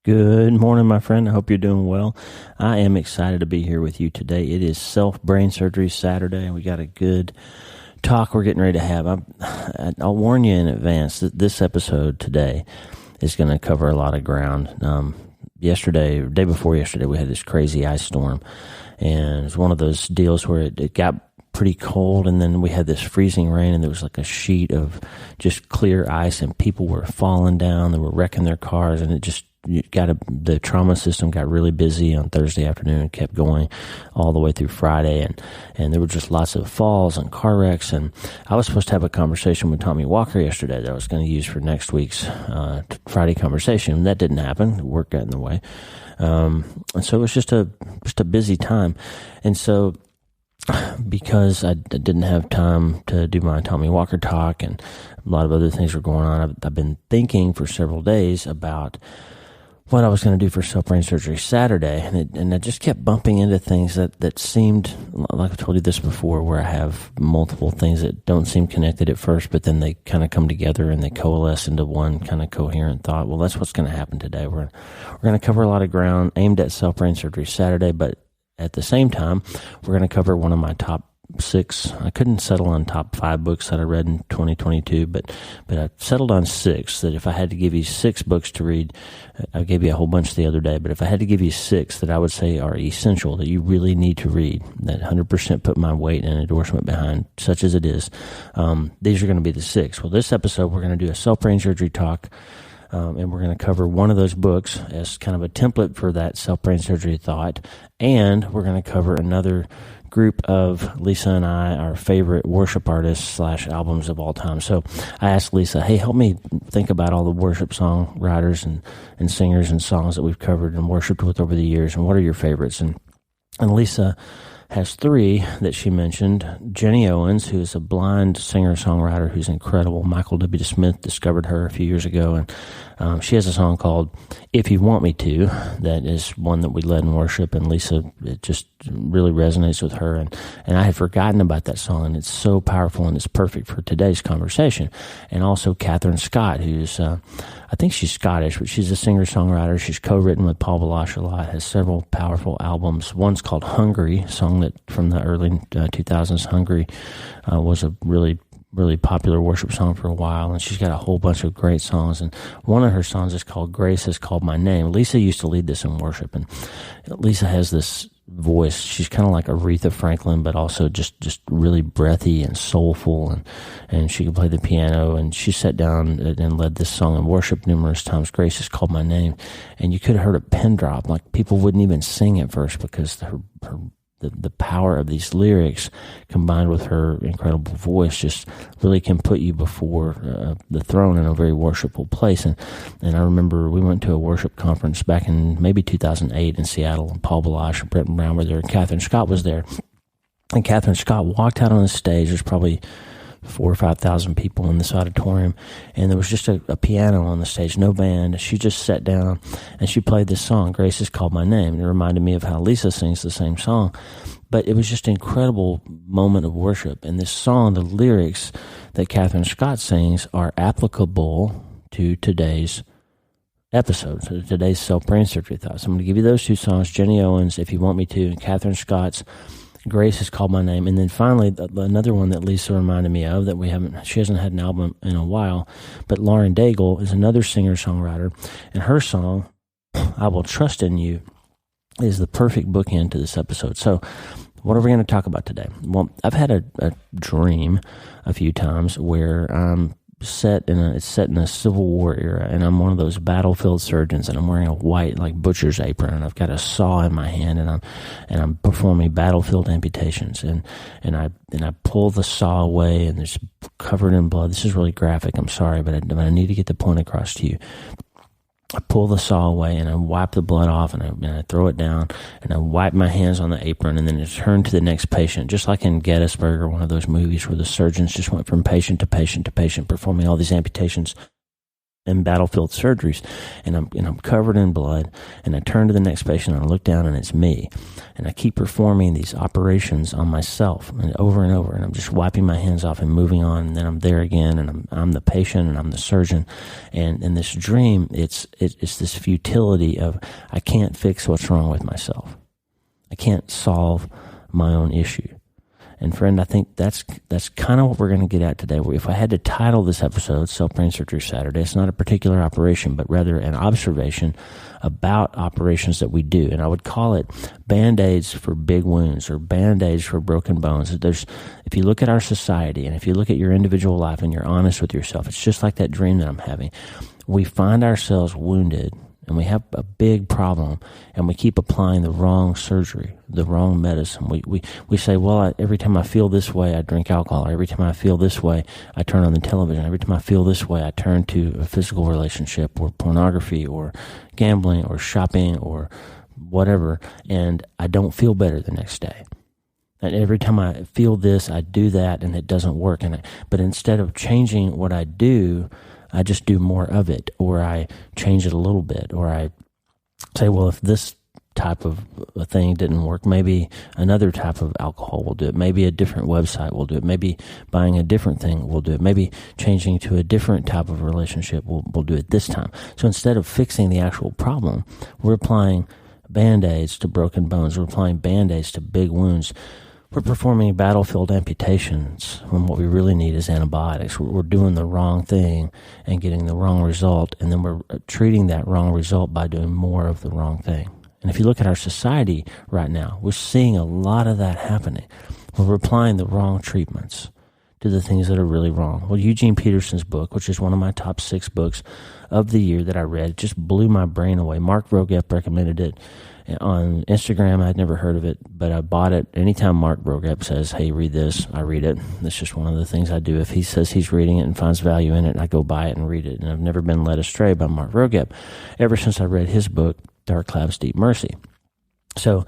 Good morning, my friend. I hope you're doing well. I am excited to be here with you today. It is Self-Brain Surgery Saturday, and we got a good talk we're getting ready to have. I'll warn you in advance that this episode today is going to cover a lot of ground. Day before yesterday, we had this crazy ice storm, and it was one of those deals where it got pretty cold, and then we had this freezing rain, and there was like a sheet of just clear ice, and people were falling down. They were wrecking their cars, and the trauma system got really busy on Thursday afternoon and kept going all the way through Friday, and there were just lots of falls and car wrecks. And I was supposed to have a conversation with Tommy Walker yesterday that I was going to use for next week's Friday conversation. That didn't happen. Work got in the way, and so it was just a busy time. And so, because I didn't have time to do my Tommy Walker talk and a lot of other things were going on, I've been thinking for several days about what I was going to do for Self-Brain Surgery Saturday, and I just kept bumping into things that seemed, like I've told you this before, where I have multiple things that don't seem connected at first, but then they kind of come together and they coalesce into one kind of coherent thought. Well, that's what's going to happen today. We're going to cover a lot of ground aimed at Self-Brain Surgery Saturday, but at the same time, we're going to cover one of my top 6. I couldn't settle on top 5 books that I read in 2022, but I settled on 6, that if I had to give you 6 books to read, I gave you a whole bunch the other day, but if I had to give you 6 that I would say are essential, that you really need to read, that 100% put my weight and endorsement behind, such as it is, these are going to be the 6. Well, this episode, we're going to do a self-brain surgery talk, and we're going to cover one of those books as kind of a template for that self-brain surgery thought, and we're going to cover another group of Lisa and I, our favorite worship artists / albums of all time. So I asked Lisa, hey, help me think about all the worship song writers and singers and songs that we've covered and worshiped with over the years, and what are your favorites? And Lisa has 3 that she mentioned. Jenny Owens, who is a blind singer-songwriter who's incredible. Michael W. Smith discovered her a few years ago, and she has a song called If You Want Me To, that is one that we led in worship, and Lisa, it just really resonates with her, and I had forgotten about that song, and it's so powerful, and it's perfect for today's conversation. And also Catherine Scott, who's, I think she's Scottish, but she's a singer-songwriter. She's co-written with Paul Balash a lot, has several powerful albums. One's called Hungry, a song that from the early 2000s. Hungry was a really popular worship song for a while, and she's got a whole bunch of great songs, and one of her songs is called Grace Has Called My Name. Lisa used to lead this in worship, and Lisa has this voice. She's kind of like Aretha Franklin, but also just really breathy and soulful, and she can play the piano, and she sat down and led this song in worship numerous times. Grace Has Called My Name, and you could have heard a pin drop, like people wouldn't even sing at first because the power of these lyrics combined with her incredible voice just really can put you before the throne in a very worshipful place. And I remember we went to a worship conference back in maybe 2008 in Seattle, and Paul Balash and Brett Brown were there, and Catherine Scott was there. And Catherine Scott walked out on the stage. There's probably 4,000 or 5,000 people in this auditorium, and there was just a piano on the stage, no band. She just sat down and she played this song, Grace Has Called My Name. And it reminded me of how Lisa sings the same song, but it was just an incredible moment of worship. And this song, the lyrics that Catherine Scott sings are applicable to today's episode, so today's self-brain surgery thoughts. I'm going to give you those 2 songs, Jenny Owens, If You Want Me To, and Catherine Scott's Grace Has Called My Name. And then finally, another one that Lisa reminded me of that she hasn't had an album in a while, but Lauren Daigle is another singer-songwriter, and her song, I Will Trust in You, is the perfect bookend to this episode. So what are we going to talk about today? Well, I've had a dream a few times where I'm it's set in a Civil War era, and I'm one of those battlefield surgeons, and I'm wearing a white like butcher's apron, and I've got a saw in my hand, and I'm performing battlefield amputations, and I pull the saw away, and it's covered in blood. This is really graphic. I'm sorry, but I need to get the point across to you. I pull the saw away, and I wipe the blood off, and I throw it down, and I wipe my hands on the apron, and then I turn to the next patient, just like in Gettysburg or one of those movies where the surgeons just went from patient to patient to patient, performing all these amputations. and battlefield surgeries, and I'm covered in blood, and I turn to the next patient and I look down and it's me, and I keep performing these operations on myself and over, and I'm just wiping my hands off and moving on, and then I'm there again, and I'm the patient and I'm the surgeon, and in this dream it's this futility of I can't fix what's wrong with myself. I can't solve my own issue. And friend, I think that's kind of what we're going to get at today. If I had to title this episode Self-Brain Surgery Saturday, it's not a particular operation, but rather an observation about operations that we do. And I would call it Bandaids for big wounds or Bandaids for broken bones. If you look at our society and if you look at your individual life and you're honest with yourself, it's just like that dream that I'm having. We find ourselves wounded and we have a big problem, and we keep applying the wrong surgery, the wrong medicine. We say, well, every time I feel this way, I drink alcohol. Every time I feel this way, I turn on the television. Every time I feel this way, I turn to a physical relationship or pornography or gambling or shopping or whatever, and I don't feel better the next day. And every time I feel this, I do that, and it doesn't work. But instead of changing what I do, I just do more of it, or I change it a little bit, or I say, well, if this type of a thing didn't work, maybe another type of alcohol will do it. Maybe a different website will do it. Maybe buying a different thing will do it. Maybe changing to a different type of relationship will do it this time. So instead of fixing the actual problem, we're applying Band-Aids to broken bones. We're applying Band-Aids to big wounds. We're performing battlefield amputations when what we really need is antibiotics. We're doing the wrong thing and getting the wrong result, and then we're treating that wrong result by doing more of the wrong thing. And if you look at our society right now, we're seeing a lot of that happening. We're applying the wrong treatments to the things that are really wrong. Well, Eugene Peterson's book, which is one of my top 6 books of the year that I read, just blew my brain away. Mark Rogep recommended it on Instagram. I'd never heard of it, but I bought it. Anytime Mark Rogep says, hey, read this, I read it. That's just one of the things I do. If he says he's reading it and finds value in it, I go buy it and read it. And I've never been led astray by Mark Rogep ever since I read his book, Dark Clouds, Deep Mercy. So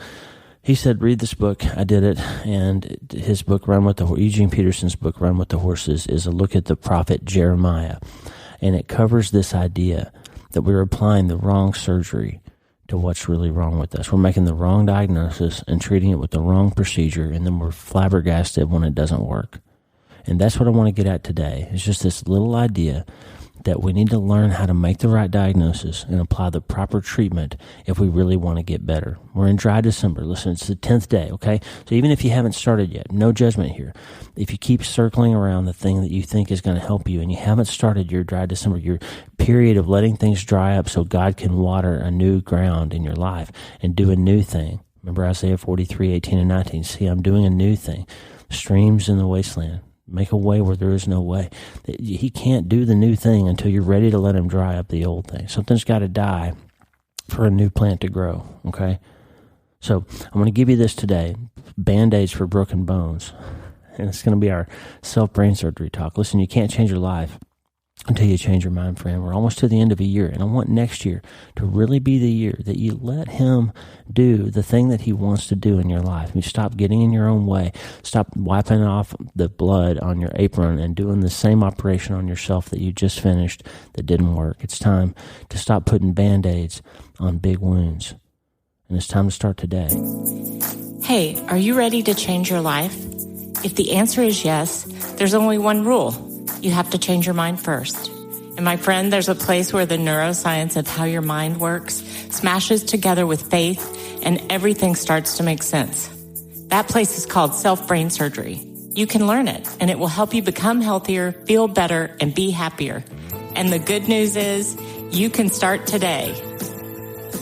he said, read this book. I did it. And his book, Eugene Peterson's book, Run with the Horses, is a look at the prophet Jeremiah. And it covers this idea that we're applying the wrong surgery to what's really wrong with us. We're making the wrong diagnosis and treating it with the wrong procedure, and then we're flabbergasted when it doesn't work. And that's what I want to get at today. It's just this little idea that we need to learn how to make the right diagnosis and apply the proper treatment if we really want to get better. We're in dry December. Listen, it's the 10th day, okay? So even if you haven't started yet, no judgment here. If you keep circling around the thing that you think is going to help you and you haven't started your dry December, your period of letting things dry up so God can water a new ground in your life and do a new thing. Remember Isaiah 43:18-19. See, I'm doing a new thing. Streams in the wasteland. Make a way where there is no way. He can't do the new thing until you're ready to let him dry up the old thing. Something's got to die for a new plant to grow, okay? So I'm going to give you this today, Band-Aids for broken bones. And it's going to be our self-brain surgery talk. Listen, you can't change your life until you change your mind, friend. We're almost to the end of a year, and I want next year to really be the year that you let him do the thing that he wants to do in your life. You stop getting in your own way. Stop wiping off the blood on your apron and doing the same operation on yourself that you just finished that didn't work. It's time to stop putting Band-Aids on big wounds, and it's time to start today. Hey, are you ready to change your life? If the answer is yes, there's only one rule. You have to change your mind first. And my friend, there's a place where the neuroscience of how your mind works smashes together with faith and everything starts to make sense. That place is called self-brain surgery. You can learn it, and it will help you become healthier, feel better, and be happier. And the good news is you can start today.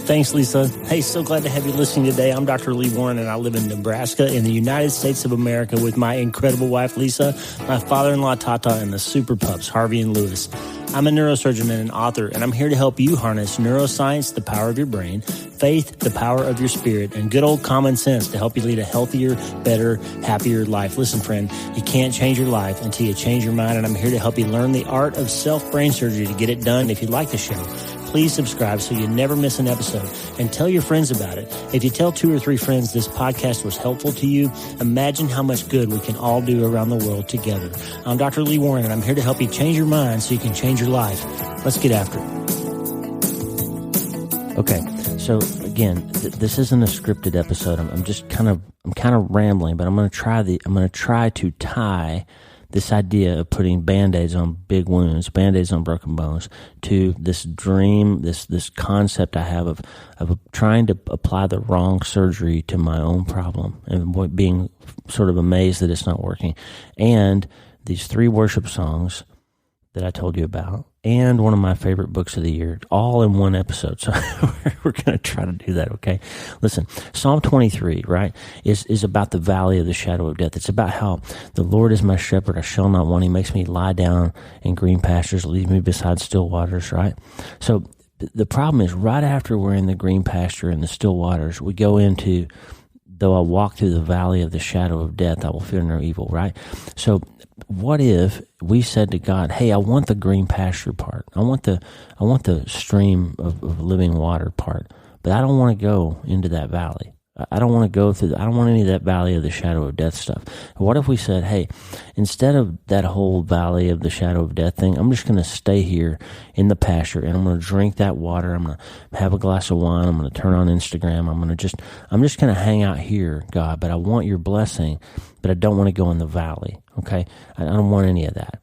Thanks, Lisa. Hey, so glad to have you listening today. I'm Dr. Lee Warren, and I live in Nebraska in the United States of America with my incredible wife, Lisa, my father-in-law, Tata, and the super pups, Harvey and Lewis. I'm a neurosurgeon and an author, and I'm here to help you harness neuroscience, the power of your brain, faith, the power of your spirit, and good old common sense to help you lead a healthier, better, happier life. Listen, friend, you can't change your life until you change your mind, and I'm here to help you learn the art of self-brain surgery to get it done. If you like the show, please subscribe so you never miss an episode, and tell your friends about it. If you tell 2 or 3 friends this podcast was helpful to you, imagine how much good we can all do around the world together. I'm Dr. Lee Warren, and I'm here to help you change your mind so you can change your life. Let's get after it. Okay, so again, this isn't a scripted episode. I'm kind of rambling, but I'm going to try to tie this idea of putting Bandaids on big wounds, Bandaids on broken bones, to this dream, this concept I have of trying to apply the wrong surgery to my own problem and being sort of amazed that it's not working. And these 3 worship songs that I told you about, and one of my favorite books of the year, all in one episode. So we're going to try to do that, okay? Listen, Psalm 23, right, is about the valley of the shadow of death. It's about how the Lord is my shepherd, I shall not want. He makes me lie down in green pastures, leads me beside still waters, right? So the problem is, right after we're in the green pasture and the still waters, we go into, though I walk through the valley of the shadow of death, I will fear no evil, right? So what if we said to God, hey, I want the green pasture part. I want the stream of living water part, but I don't want to go into that valley. I don't want to go through I don't want any of that valley of the shadow of death stuff. What if we said, hey, instead of that whole valley of the shadow of death thing, I'm just going to stay here in the pasture, and I'm going to drink that water. I'm going to have a glass of wine. I'm going to turn on Instagram. I'm just going to hang out here, God, but I want your blessing, but I don't want to go in the valley. Okay. I don't want any of that.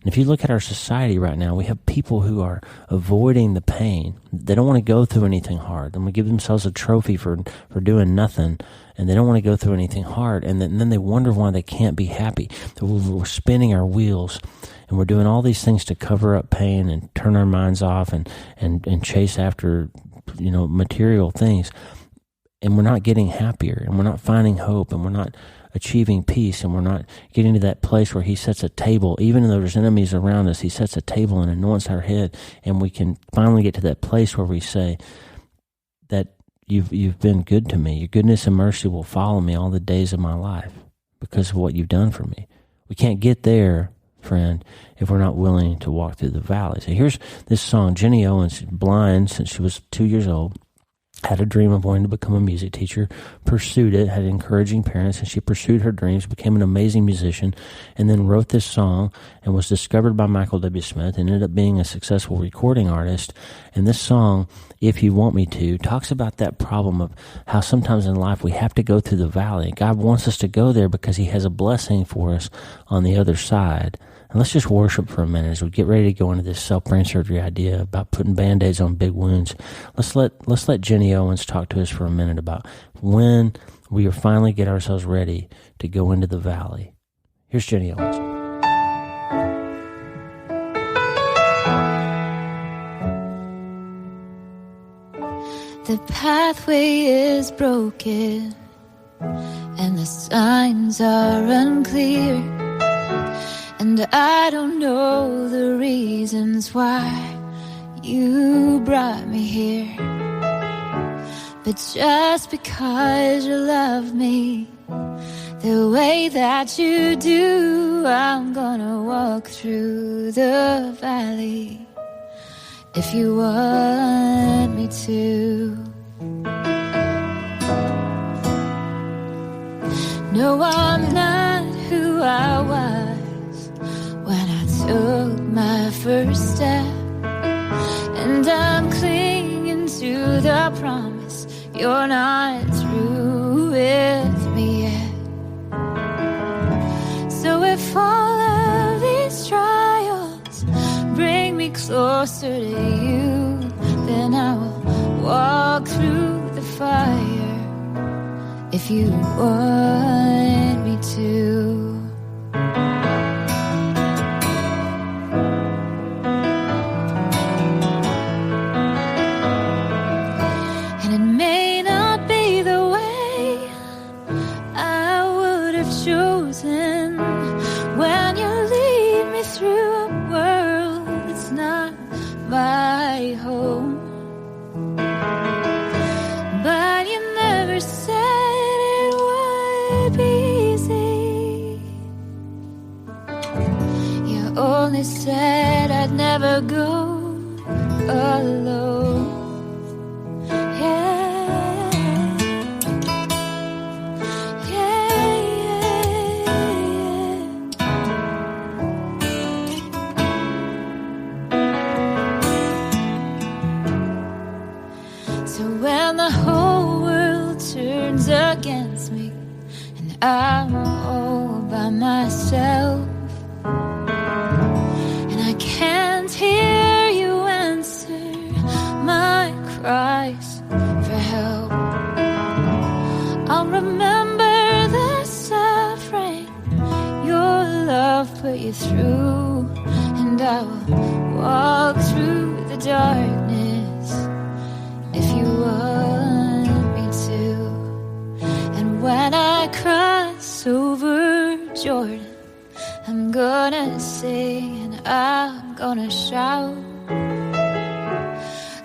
And if you look at our society right now, we have people who are avoiding the pain. They don't want to go through anything hard. They're going to give themselves a trophy for doing nothing, and they don't want to go through anything hard. And then they wonder why they can't be happy. We're spinning our wheels, and we're doing all these things to cover up pain and turn our minds off and chase after, material things. And we're not getting happier, and we're not finding hope, and we're not achieving peace, and we're not getting to that place where he sets a table. Even though there's enemies around us, he sets a table and anoints our head, and we can finally get to that place where we say that you've been good to me. Your goodness and mercy will follow me all the days of my life because of what you've done for me. We can't get there, friend, if we're not willing to walk through the valley. So here's this song. Jenny Owens, blind since she was 2 years old, had a dream of wanting to become a music teacher, pursued it, had encouraging parents, and she pursued her dreams, became an amazing musician, and then wrote this song and was discovered by Michael W. Smith and ended up being a successful recording artist. And this song, If You Want Me To, talks about that problem of how sometimes in life we have to go through the valley. God wants us to go there because he has a blessing for us on the other side. And let's just worship for a minute as we get ready to go into this self-brain surgery idea about putting Band-Aids on big wounds. Let's let Jenny Owens talk to us for a minute about when we are finally get ourselves ready to go into the valley. Here's Jenny Owens. The pathway is broken and the signs are unclear. And I don't know the reasons why you brought me here. But just because you love me the way that you do, I'm gonna walk through the valley if you want me to. No, I'm not who I was when I took my first step, and I'm clinging to the promise you're not through with me yet. So if all of these trials bring me closer to you, then I will walk through the fire if you want me to. When you lead me through a world that's not my home, but you never said it would be easy. You only said I'd never go alone. when the whole world turns against me and I'm all by myself, and I can't hear you answer my cries for help. I'll remember the suffering your love put you through, and I will walk through the darkness if you want me to. And when I cross over Jordan, I'm gonna sing and I'm gonna shout,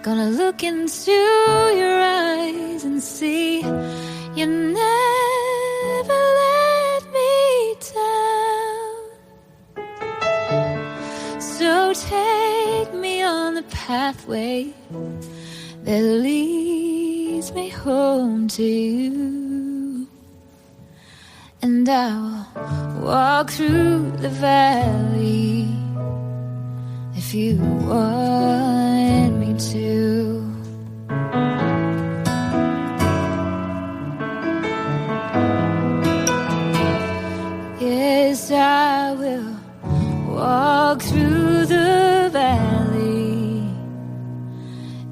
gonna look into your eyes and see you never let me down. So take me on the pathway that leads me home to you, and I'll walk through the valley if you want me to. Yes, I will walk through the valley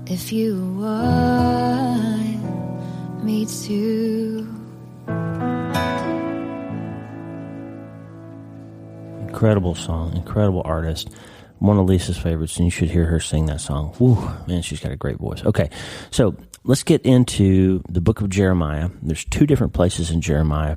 if you want me to. Incredible song, incredible artist. One of Lisa's favorites, and you should hear her sing that song. Woo, man, she's got a great voice. Okay, so let's get into the book of Jeremiah. There's two different places in Jeremiah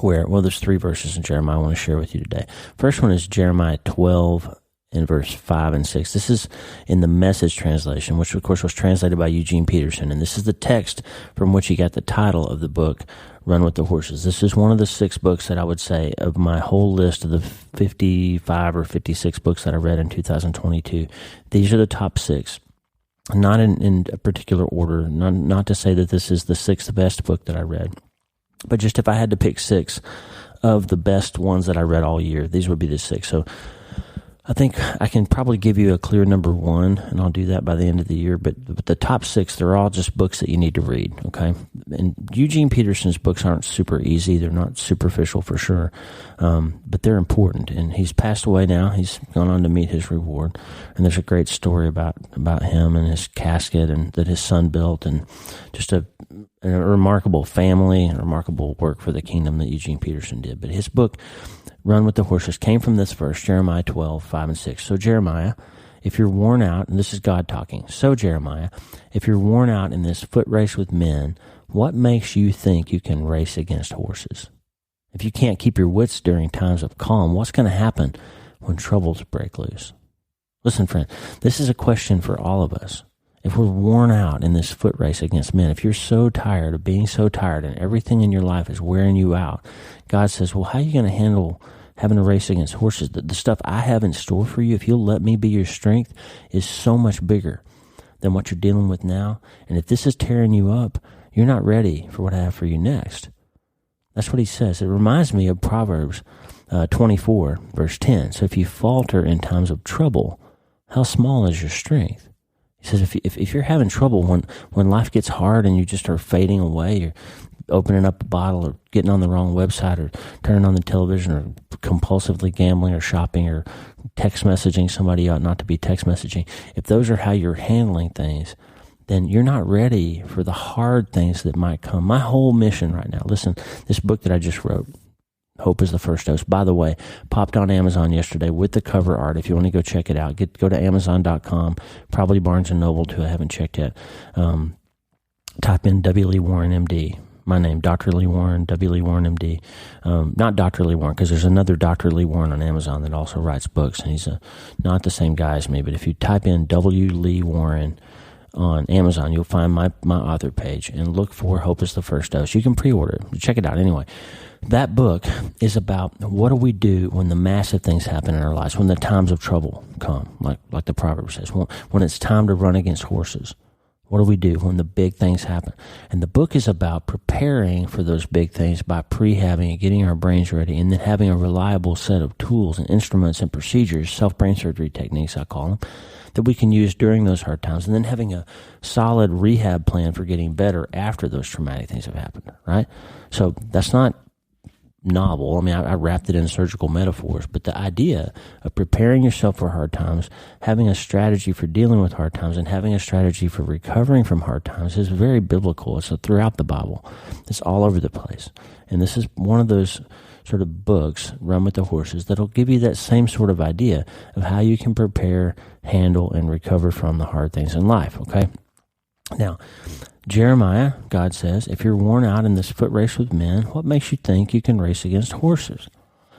where, well, there's three verses in Jeremiah I want to share with you today. First one is Jeremiah 12 in verse 5 and 6. This is in the Message translation, which of course was translated by Eugene Peterson, and this is the text from which he got the title of the book, Run with the Horses. This is one of the 6 books that I would say of my whole list of the 55 or 56 books that I read in 2022. These are the top 6. Not in a particular order, not to say that this is the 6th best book that I read, but just if I had to pick 6 of the best ones that I read all year, these would be the 6. So I think I can probably give you a clear number 1, and I'll do that by the end of the year. But the top 6, they're all just books that you need to read, okay? And Eugene Peterson's books aren't super easy. They're not superficial for sure, but they're important. And he's passed away now. He's gone on to meet his reward. And there's a great story about him and his casket and that his son built, and just a remarkable family and remarkable work for the kingdom that Eugene Peterson did. But his book, Run with the Horses, came from this verse, Jeremiah 12, 5 and 6. So Jeremiah, if you're worn out, and this is God talking, so Jeremiah, if you're worn out in this foot race with men, what makes you think you can race against horses? If you can't keep your wits during times of calm, what's going to happen when troubles break loose? Listen, friend, this is a question for all of us. If we're worn out in this foot race against men, if you're so tired of being so tired and everything in your life is wearing you out, God says, well, how are you going to handle having a race against horses? The stuff I have in store for you, if you'll let me be your strength, is so much bigger than what you're dealing with now. And if this is tearing you up, you're not ready for what I have for you next. That's what he says. It reminds me of Proverbs 24, verse 10. So if you falter in times of trouble, how small is your strength? He says, if you're having trouble when life gets hard and you just are fading away, you're opening up a bottle or getting on the wrong website or turning on the television or compulsively gambling or shopping or text messaging somebody you ought not to be text messaging, if those are how you're handling things, then you're not ready for the hard things that might come. My whole mission right now, listen, this book that I just wrote, Hope is the First Dose, by the way, popped on Amazon yesterday with the cover art. If you want to go check it out, go to Amazon.com, probably Barnes & Noble too, I haven't checked yet. Type in W. Lee Warren, MD. My name, Dr. Lee Warren, W. Lee Warren, MD. Not Dr. Lee Warren, because there's another Dr. Lee Warren on Amazon that also writes books, and he's not the same guy as me. But if you type in W. Lee Warren on Amazon, you'll find my author page, and look for Hope is the First Dose. You can pre-order it. Check it out anyway. That book is about what do we do when the massive things happen in our lives, when the times of trouble come, like the proverb says, when it's time to run against horses. What do we do when the big things happen? And the book is about preparing for those big things by prehabbing and getting our brains ready, and then having a reliable set of tools and instruments and procedures, self-brain surgery techniques, I call them, that we can use during those hard times, and then having a solid rehab plan for getting better after those traumatic things have happened, right? So that's not novel. I mean, I wrapped it in surgical metaphors, but the idea of preparing yourself for hard times, having a strategy for dealing with hard times, and having a strategy for recovering from hard times is very biblical. It's throughout the Bible. It's all over the place. And this is one of those sort of books, Run with the Horses, that'll give you that same sort of idea of how you can prepare, handle, and recover from the hard things in life, okay? Now, Jeremiah, God says, if you're worn out in this foot race with men, what makes you think you can race against horses?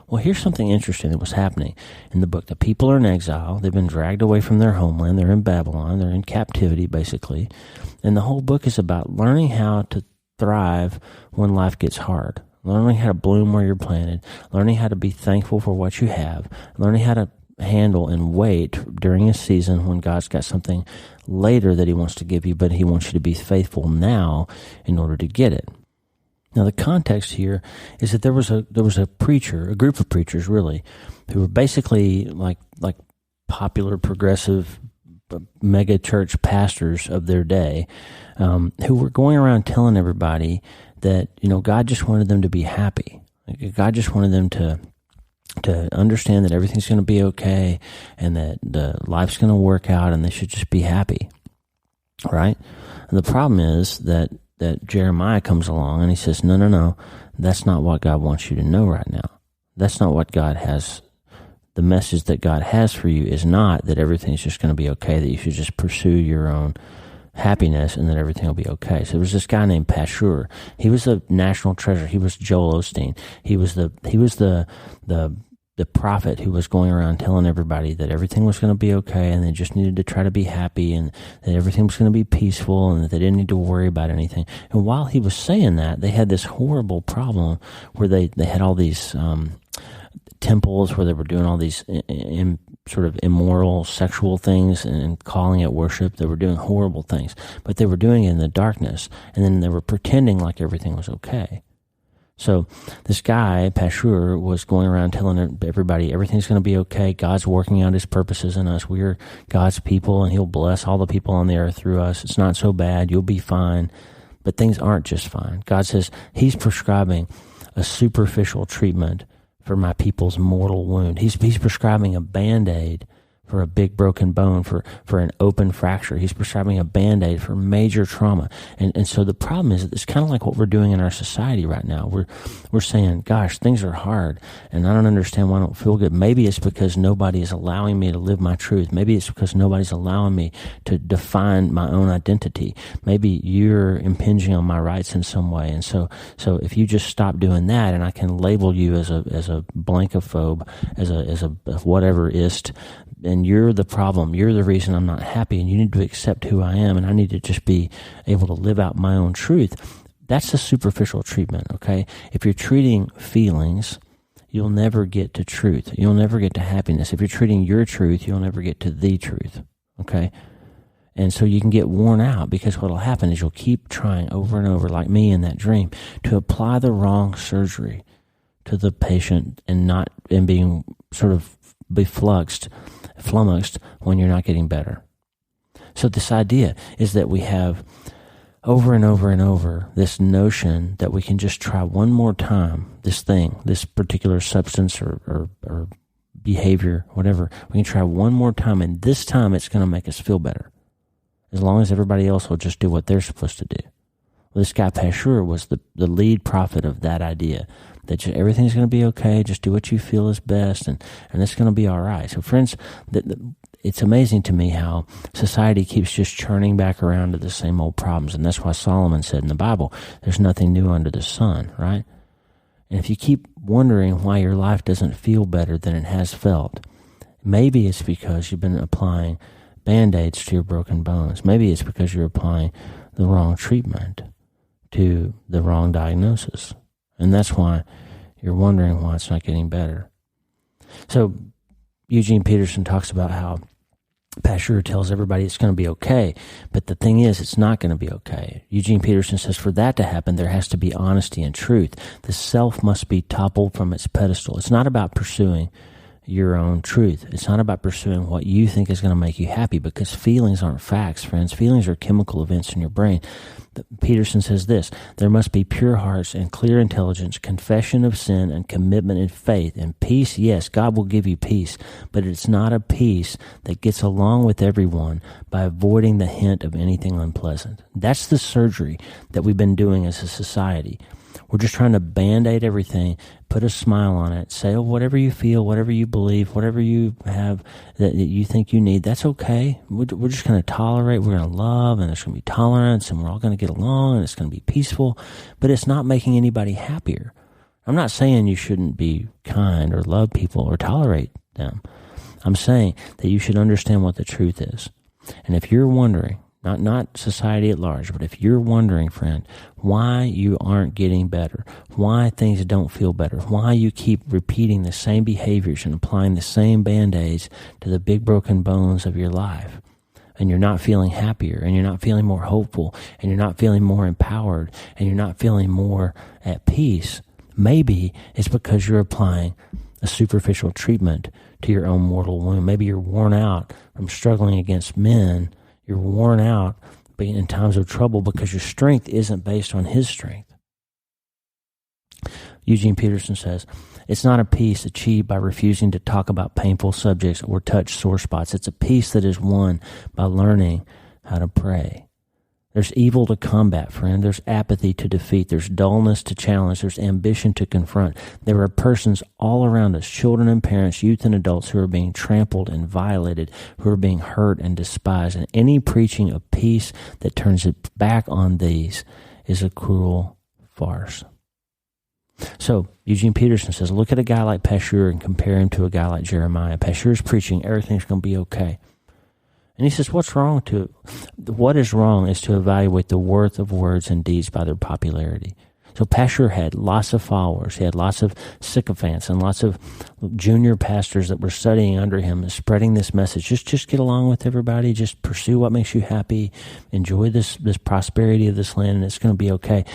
Well, here's something interesting that was happening in the book. The people are in exile. They've been dragged away from their homeland. They're in Babylon. They're in captivity, basically. And the whole book is about learning how to thrive when life gets hard, learning how to bloom where you're planted, learning how to be thankful for what you have, learning how to handle and wait during a season when God's got something later that he wants to give you, but he wants you to be faithful now in order to get it. Now, the context here is that there was a preacher, a group of preachers really, who were basically like popular progressive mega church pastors of their day, who were going around telling everybody that, God just wanted them to be happy. God just wanted them to understand that everything's going to be okay and that the life's going to work out and they should just be happy, right? And the problem is that Jeremiah comes along and he says, no, that's not what God wants you to know right now. That's not what God has. The message that God has for you is not that everything's just going to be okay, that you should just pursue your own happiness and that everything will be okay. So there was this guy named Pashur. He was a national treasure. He was Joel Osteen. He was the prophet who was going around telling everybody that everything was going to be okay and they just needed to try to be happy and that everything was going to be peaceful and that they didn't need to worry about anything. And while he was saying that, they had this horrible problem where they had all these temples where they were doing all these sort of immoral sexual things and calling it worship. They were doing horrible things, but they were doing it in the darkness, and then they were pretending like everything was okay. So this guy, Pashur, was going around telling everybody everything's going to be okay. God's working out his purposes in us. We're God's people, and he'll bless all the people on the earth through us. It's not so bad. You'll be fine. But things aren't just fine. God says he's prescribing a superficial treatment for my people's mortal wound. He's prescribing a Band-Aid for a big broken bone, for an open fracture. He's prescribing a Band-Aid for major trauma. And so the problem is that it's kind of like what we're doing in our society right now. We're saying, gosh, things are hard, and I don't understand why I don't feel good. Maybe it's because nobody is allowing me to live my truth. Maybe it's because nobody's allowing me to define my own identity. Maybe you're impinging on my rights in some way. And so if you just stop doing that, and I can label you as a blankophobe, as a whatever-ist, and you're the problem. You're the reason I'm not happy, and you need to accept who I am, and I need to just be able to live out my own truth. That's a superficial treatment, okay? If you're treating feelings, you'll never get to truth. You'll never get to happiness. If you're treating your truth, you'll never get to the truth, okay? And so you can get worn out, because what'll happen is you'll keep trying over and over, like me in that dream, to apply the wrong surgery to the patient and being sort of flummoxed when you're not getting better. So this idea is that we have over and over and over this notion that we can just try one more time this thing, this particular substance or behavior, whatever. We can try one more time, and this time it's going to make us feel better, as long as everybody else will just do what they're supposed to do. Well, this guy Pashur was the lead prophet of that idea, that everything's going to be okay, just do what you feel is best, and it's going to be all right. So friends, it's amazing to me how society keeps just churning back around to the same old problems, and that's why Solomon said in the Bible, there's nothing new under the sun, right? And if you keep wondering why your life doesn't feel better than it has felt, maybe it's because you've been applying Band-Aids to your broken bones. Maybe it's because you're applying the wrong treatment to the wrong diagnosis. And that's why you're wondering why it's not getting better. So Eugene Peterson talks about how Pashur tells everybody it's going to be okay, but the thing is, it's not going to be okay. Eugene Peterson says for that to happen, there has to be honesty and truth. The self must be toppled from its pedestal. It's not about pursuing, your own truth. It's not about pursuing what you think is going to make you happy, because feelings aren't facts, friends. Feelings are chemical events in your brain. Peterson says this: there must be pure hearts and clear intelligence, confession of sin and commitment in faith. And peace, yes, God will give you peace, but it's not a peace that gets along with everyone by avoiding the hint of anything unpleasant. That's the surgery that we've been doing as a society. We're just trying to Band-Aid everything, put a smile on it, say, oh, whatever you feel, whatever you believe, whatever you have that you think you need, that's okay. We're just going to tolerate, we're going to love, and there's going to be tolerance, and we're all going to get along, and it's going to be peaceful, but it's not making anybody happier. I'm not saying you shouldn't be kind or love people or tolerate them. I'm saying that you should understand what the truth is. And if you're wondering, not society at large, but if you're wondering, friend, why you aren't getting better, why things don't feel better, why you keep repeating the same behaviors and applying the same Band-Aids to the big broken bones of your life, and you're not feeling happier, and you're not feeling more hopeful, and you're not feeling more empowered, and you're not feeling more at peace, maybe it's because you're applying a superficial treatment to your own mortal wound. Maybe you're worn out from struggling against men. You're worn out being in times of trouble because your strength isn't based on his strength. Eugene Peterson says, it's not a peace achieved by refusing to talk about painful subjects or touch sore spots. It's a peace that is won by learning how to pray. There's evil to combat, friend. There's apathy to defeat. There's dullness to challenge. There's ambition to confront. There are persons all around us, children and parents, youth and adults, who are being trampled and violated, who are being hurt and despised. And any preaching of peace that turns it back on these is a cruel farce. So, Eugene Peterson says, look at a guy like Pashur and compare him to a guy like Jeremiah. Pashur's preaching, everything's going to be okay. And he says, what is wrong is to evaluate the worth of words and deeds by their popularity. So Pashur had lots of followers. He had lots of sycophants and lots of junior pastors that were studying under him and spreading this message. Just get along with everybody. Just pursue what makes you happy. Enjoy this prosperity of this land, and it's going to be okay.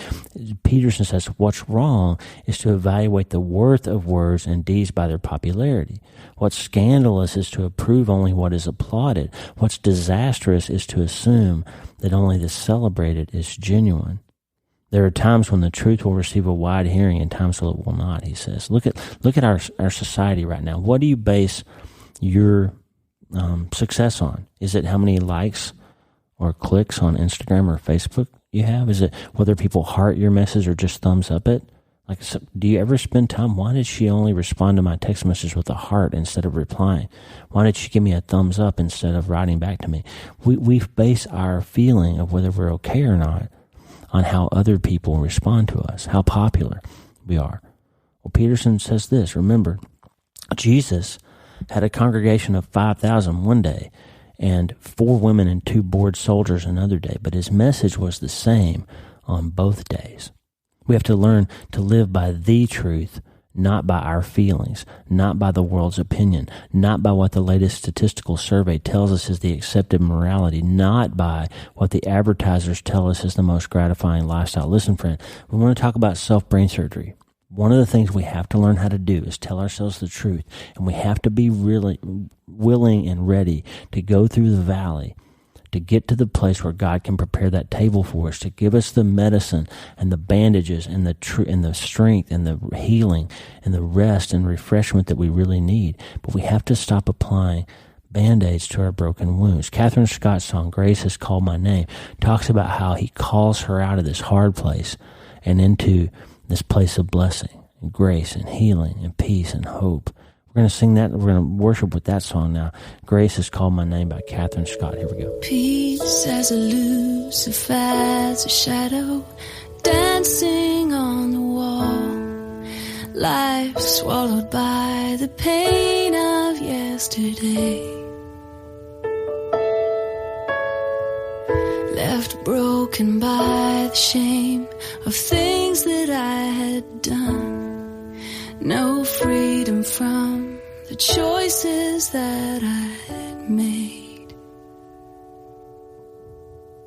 Peterson says, what's wrong is to evaluate the worth of words and deeds by their popularity. What's scandalous is to approve only what is applauded. What's disastrous is to assume that only the celebrated is genuine. There are times when the truth will receive a wide hearing and times when it will not, he says. Look at our society right now. What do you base your success on? Is it how many likes or clicks on Instagram or Facebook you have? Is it whether people heart your message or just thumbs up it? Like, do you ever spend time, why did she only respond to my text message with a heart instead of replying? Why did she give me a thumbs up instead of writing back to me? We base our feeling of whether we're okay or not on how other people respond to us, how popular we are. Well, Peterson says this, remember, Jesus had a congregation of 5,000 one day and 4 women and 2 bored soldiers another day, but his message was the same on both days. We have to learn to live by the truth, not by our feelings, not by the world's opinion, not by what the latest statistical survey tells us is the accepted morality, not by what the advertisers tell us is the most gratifying lifestyle. Listen, friend, we want to talk about self-brain surgery. One of the things we have to learn how to do is tell ourselves the truth, and we have to be really willing and ready to go through the valley to get to the place where God can prepare that table for us, to give us the medicine and the bandages and the strength and the healing and the rest and refreshment that we really need. But we have to stop applying Band-Aids to our broken wounds. Catherine Scott's song, Grace Has Called My Name, talks about how he calls her out of this hard place and into this place of blessing and grace and healing and peace and hope. We're going to sing that. We're going to worship with that song now. Grace Has Called My Name by Catherine Scott. Here we go. Peace as elusive as a shadow dancing on the wall. Life swallowed by the pain of yesterday. Left broken by the shame of things that I had done. No freedom from the choices that I made.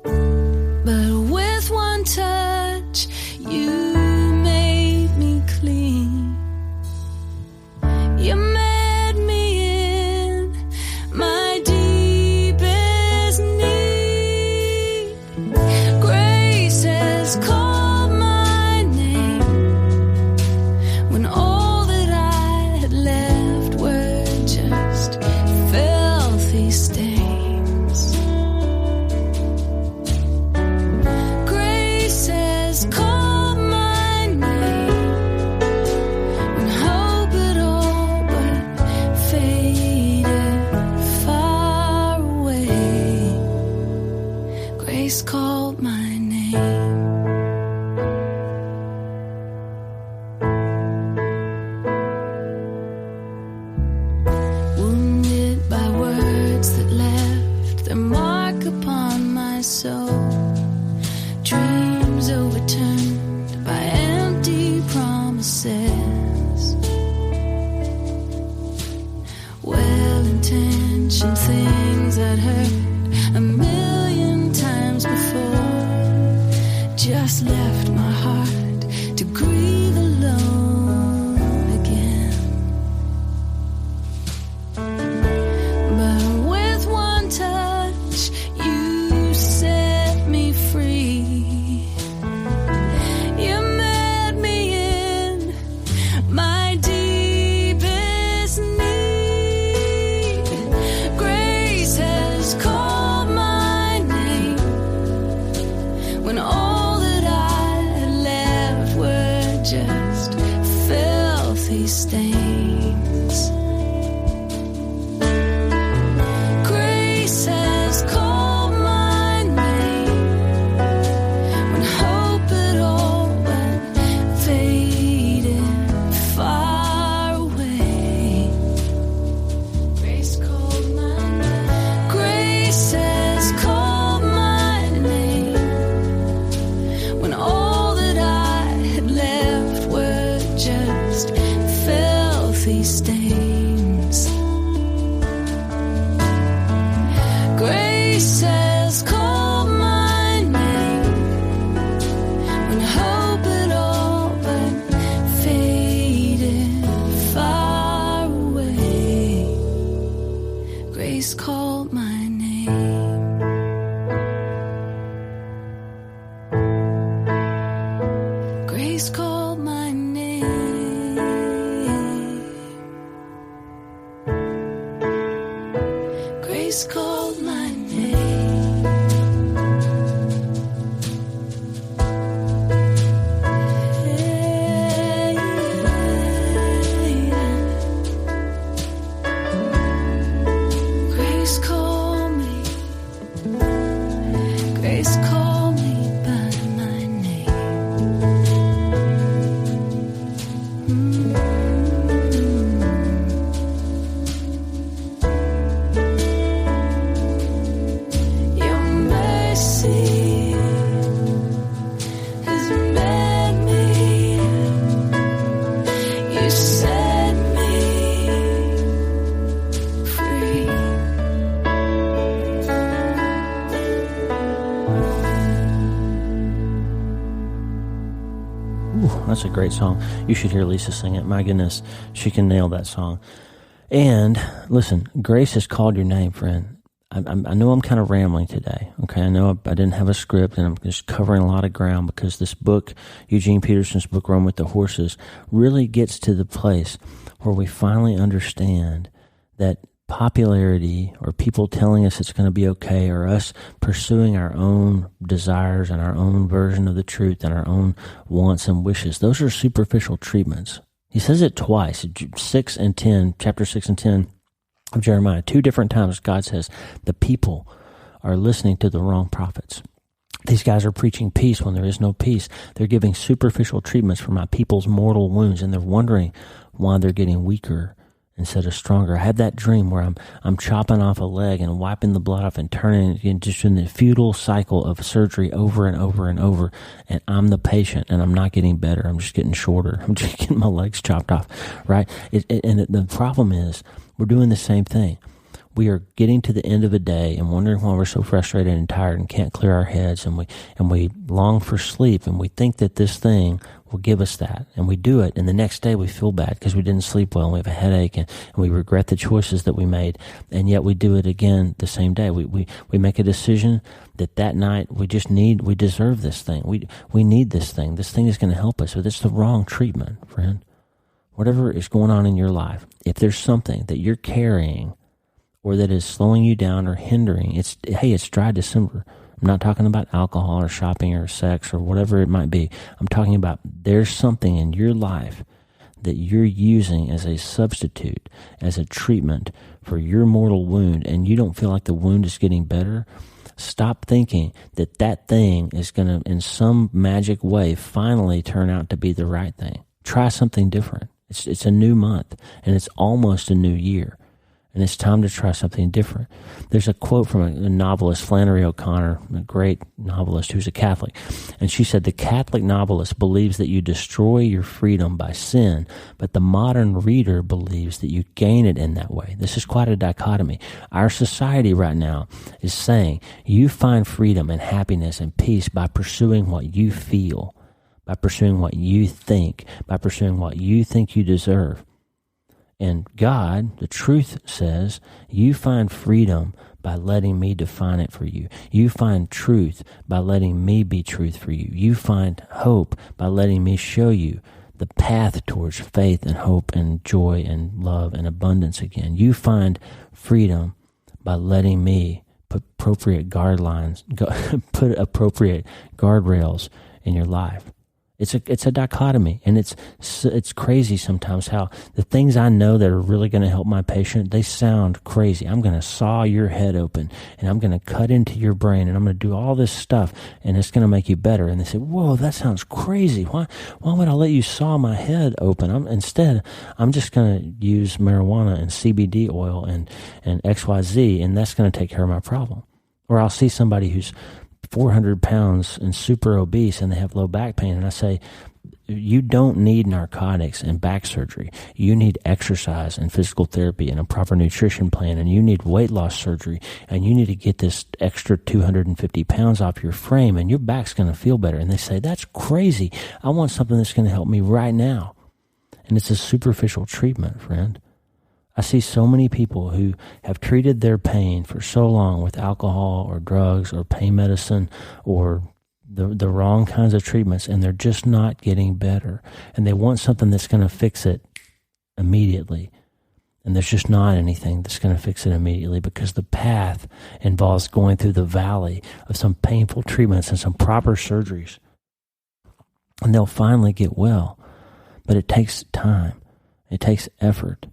But with one touch, you made me clean. You made me Grace called my name. Wounded by words that left their mark upon my soul. Dreams overturned by empty promises. Well-intentioned things I'd heard a million times before just left my heart to grieve alone again. But with one touch, you set me free. You met me in my deepest need. Grace has called my name when all that I had left were just filthy stains. Grace has called my name when hope had all but faded far away. Grace called my name. Grace has called my name when all that I had left were just filthy stains. Grace has called my name when hope had all but faded far away. Grace called my name. Grace called my name. Grace called my name. Grace called me. Grace called me by my name. Your mercy has met me. You set me free. Ooh, that's a great song. You should hear Lisa sing it. My goodness, she can nail that song. And listen, Grace has called your name, friend. I know I'm kind of rambling today. Okay, I know I didn't have a script, and I'm just covering a lot of ground because this book, Eugene Peterson's book, Run with the Horses, really gets to the place where we finally understand that popularity or people telling us it's going to be okay or us pursuing our own desires and our own version of the truth and our own wants and wishes, those are superficial treatments. He says it twice, chapter 6 and 10 of Jeremiah. 2 different times God says the people are listening to the wrong prophets. These guys are preaching peace when there is no peace. They're giving superficial treatments for my people's mortal wounds, and they're wondering why they're getting weaker instead of stronger. I had that dream where I'm chopping off a leg and wiping the blood off and turning it just in the futile cycle of surgery over and over and over. And I'm the patient, and I'm not getting better. I'm just getting shorter. I'm just getting my legs chopped off, right? And the problem is we're doing the same thing. We are getting to the end of a day and wondering why we're so frustrated and tired and can't clear our heads, and we long for sleep, and we think that this thing will give us that, and we do it, and the next day we feel bad because we didn't sleep well and we have a headache, and we regret the choices that we made, and yet we do it again the same day. We make a decision that night we deserve this thing. We need this thing. This thing is going to help us, but it's the wrong treatment, friend. Whatever is going on in your life, if there's something that you're carrying or that is slowing you down or hindering, it's dry December. I'm not talking about alcohol or shopping or sex or whatever it might be. I'm talking about there's something in your life that you're using as a substitute, as a treatment for your mortal wound, and you don't feel like the wound is getting better. Stop thinking that that thing is going to, in some magic way, finally turn out to be the right thing. Try something different. It's a new month, and it's almost a new year. And it's time to try something different. There's a quote from a novelist, Flannery O'Connor, a great novelist who's a Catholic. And she said, the Catholic novelist believes that you destroy your freedom by sin, but the modern reader believes that you gain it in that way. This is quite a dichotomy. Our society right now is saying you find freedom and happiness and peace by pursuing what you feel, by pursuing what you think, by pursuing what you think you deserve. And God, the truth says, you find freedom by letting me define it for you. You find truth by letting me be truth for you. You find hope by letting me show you the path towards faith and hope and joy and love and abundance again. You find freedom by letting me put appropriate put appropriate guardrails in your life. It's a dichotomy, and it's crazy sometimes how the things I know that are really going to help my patient, they sound crazy. I'm going to saw your head open, and I'm going to cut into your brain, and I'm going to do all this stuff, and it's going to make you better. And they say, whoa, that sounds crazy. Why would I let you saw my head open? Instead, I'm just going to use marijuana and CBD oil and XYZ, and that's going to take care of my problem. Or I'll see somebody who's 400 pounds and super obese and they have low back pain. And I say, you don't need narcotics and back surgery. You need exercise and physical therapy and a proper nutrition plan. And you need weight loss surgery. And you need to get this extra 250 pounds off your frame and your back's going to feel better. And they say, that's crazy. I want something that's going to help me right now. And it's a superficial treatment, friend. I see so many people who have treated their pain for so long with alcohol or drugs or pain medicine or the wrong kinds of treatments, and they're just not getting better. And they want something that's going to fix it immediately. And there's just not anything that's going to fix it immediately, because the path involves going through the valley of some painful treatments and some proper surgeries. And they'll finally get well. But it takes time. It takes effort.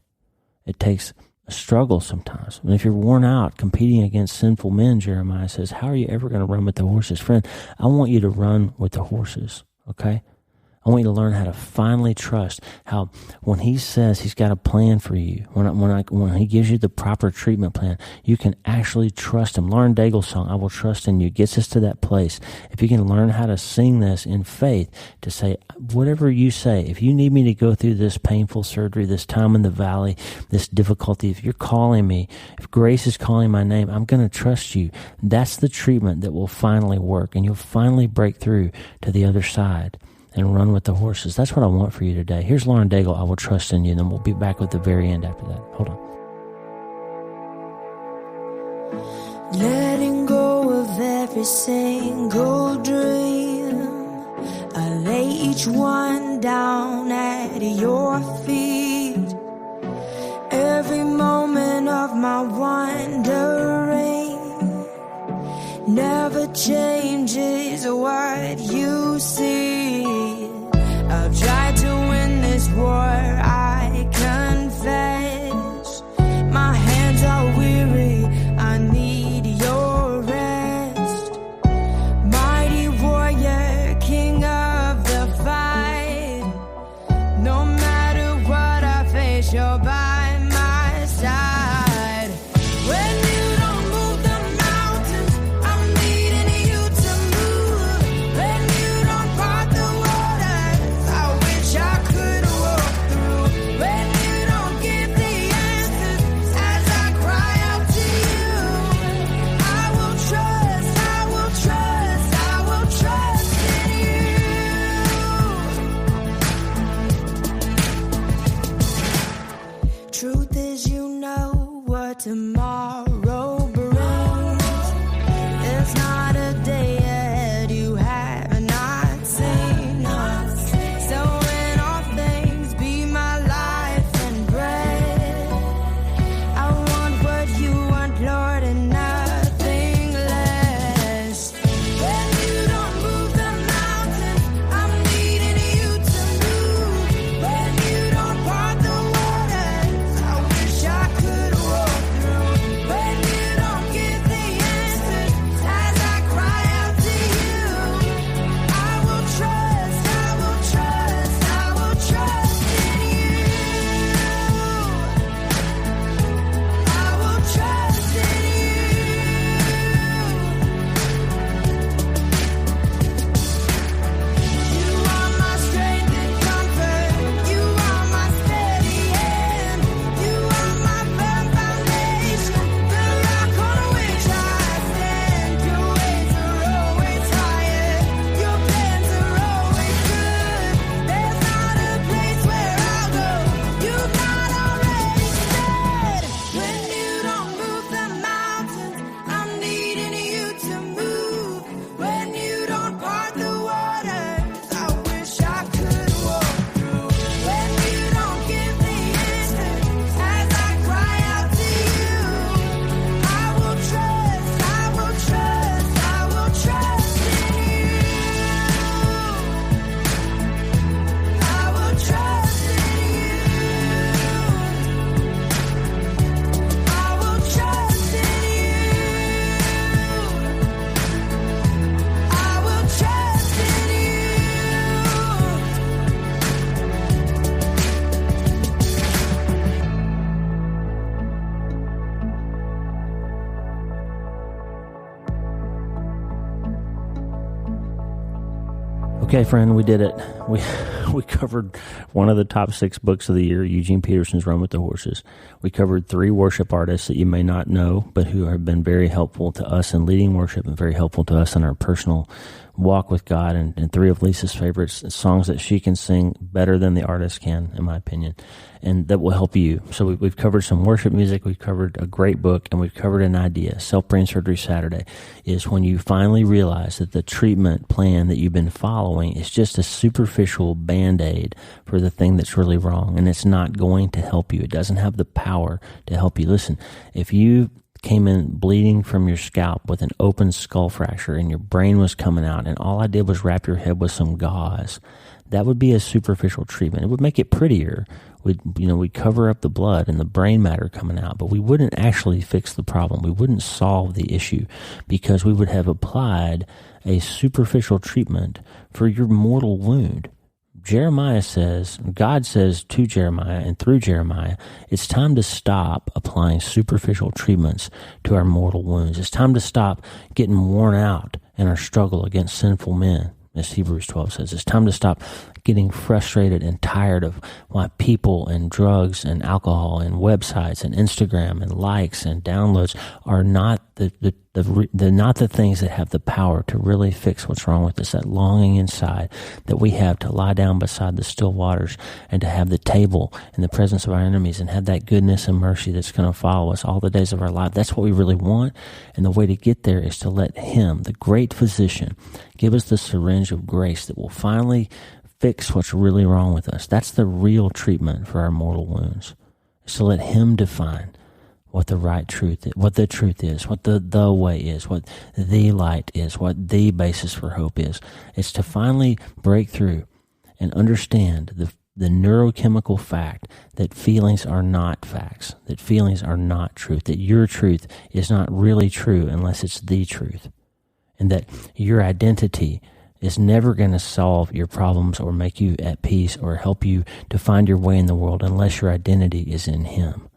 It takes a struggle sometimes. And if you're worn out competing against sinful men, Jeremiah says, how are you ever going to run with the horses? Friend, I want you to run with the horses, okay? I want you to learn how to finally trust how when he says he's got a plan for you, when he gives you the proper treatment plan, you can actually trust him. Lauren Daigle's song, I Will Trust in You, gets us to that place. If you can learn how to sing this in faith, to say, whatever you say, if you need me to go through this painful surgery, this time in the valley, this difficulty, if you're calling me, if grace is calling my name, I'm going to trust you. That's the treatment that will finally work, and you'll finally break through to the other side and run with the horses. That's what I want for you today. Here's Lauren Daigle, I Will Trust in You, and then we'll be back with the very end after that. Hold on. Letting go of every single dream, I lay each one down at your feet. Every moment of my wandering never changes what you see. I've tried to win this war, I confess. My hands are weary, I need your rest. Mighty warrior, king of the fight. No matter what I face, you're by my side. When you don't move the mountains, I'm needing you to move. When you don't part the waters, I wish I could walk through. Okay, friend, we did it. We covered one of the top 6 books of the year, Eugene Peterson's Run with the Horses. We covered 3 worship artists that you may not know, but who have been very helpful to us in leading worship and very helpful to us in our personal walk with God, and 3 of Lisa's favorites, songs that she can sing better than the artist can, in my opinion, and that will help you. So we've covered some worship music, we've covered a great book, and we've covered an idea. Self-Brain Surgery Saturday is when you finally realize that the treatment plan that you've been following is just a superficial Band-Aid for the thing that's really wrong, and it's not going to help you. It doesn't have the power to help you. Listen, if you came in bleeding from your scalp with an open skull fracture and your brain was coming out and all I did was wrap your head with some gauze, that would be a superficial treatment. It would make it prettier. We'd cover up the blood and the brain matter coming out, but we wouldn't actually fix the problem. We wouldn't solve the issue because we would have applied a superficial treatment for your mortal wound. Jeremiah says, God says to Jeremiah and through Jeremiah, it's time to stop applying superficial treatments to our mortal wounds. It's time to stop getting worn out in our struggle against sinful men, as Hebrews 12 says. It's time to stop getting frustrated and tired of why people and drugs and alcohol and websites and Instagram and likes and downloads are not not the things that have the power to really fix what's wrong with us. That longing inside that we have to lie down beside the still waters and to have the table in the presence of our enemies and have that goodness and mercy that's going to follow us all the days of our life. That's what we really want. And the way to get there is to let Him, the great physician, give us the syringe of grace that will finally fix what's really wrong with us. That's the real treatment for our mortal wounds. Is to let Him define what the right truth is, what the truth is, what the way is, what the light is, what the basis for hope is. It's to finally break through and understand the neurochemical fact that feelings are not facts, that feelings are not truth, that your truth is not really true unless it's the truth, and that your identity is never going to solve your problems or make you at peace or help you to find your way in the world unless your identity is in Him,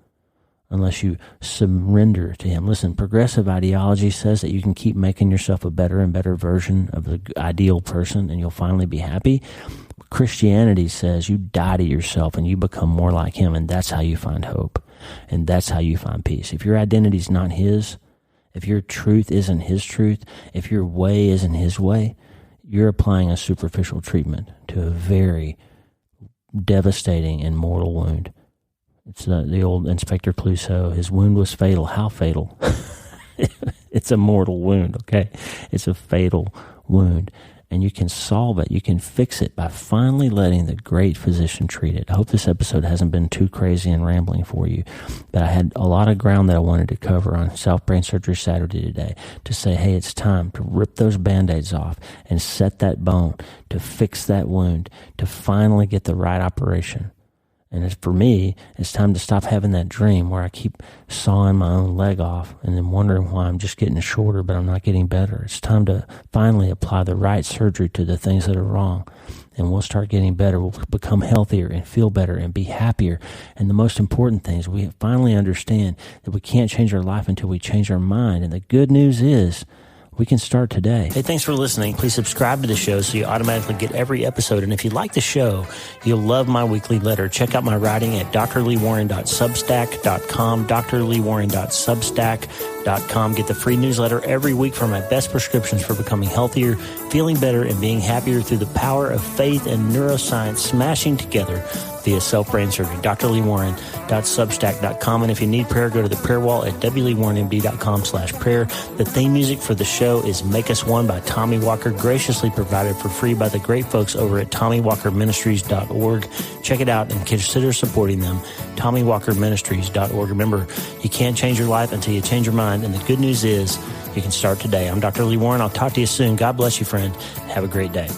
unless you surrender to Him. Listen, progressive ideology says that you can keep making yourself a better and better version of the ideal person and you'll finally be happy. Christianity says you die to yourself and you become more like Him, and that's how you find hope, and that's how you find peace. If your identity is not His, if your truth isn't His truth, if your way isn't His way, you're applying a superficial treatment to a very devastating and mortal wound. It's the old Inspector Clouseau. His wound was fatal. How fatal? It's a mortal wound, okay? It's a fatal wound. And you can solve it. You can fix it by finally letting the great physician treat it. I hope this episode hasn't been too crazy and rambling for you, but I had a lot of ground that I wanted to cover on Self-Brain Surgery Saturday today to say, hey, it's time to rip those Band-Aids off and set that bone, to fix that wound, to finally get the right operation. And as for me, it's time to stop having that dream where I keep sawing my own leg off and then wondering why I'm just getting shorter, but I'm not getting better. It's time to finally apply the right surgery to the things that are wrong. And we'll start getting better. We'll become healthier and feel better and be happier. And the most important thing is we finally understand that we can't change our life until we change our mind. And the good news is, we can start today. Hey, thanks for listening. Please subscribe to the show so you automatically get every episode. And if you like the show, you'll love my weekly letter. Check out my writing at drleewarren.substack.com, drleewarren.substack.com. Get the free newsletter every week for my best prescriptions for becoming healthier, feeling better, and being happier through the power of faith and neuroscience smashing together via self-brain surgery. drleewarren.substack.com. And if you need prayer, go to the prayer wall at wleewarrenmd.com/prayer. The theme music for the show is Make Us One by Tommy Walker, graciously provided for free by the great folks over at TommyWalkerMinistries.org. Check it out and consider supporting them. TommyWalkerMinistries.org. Remember, you can't change your life until you change your mind. And the good news is you can start today. I'm Dr. Lee Warren. I'll talk to you soon. God bless you, friend. Have a great day.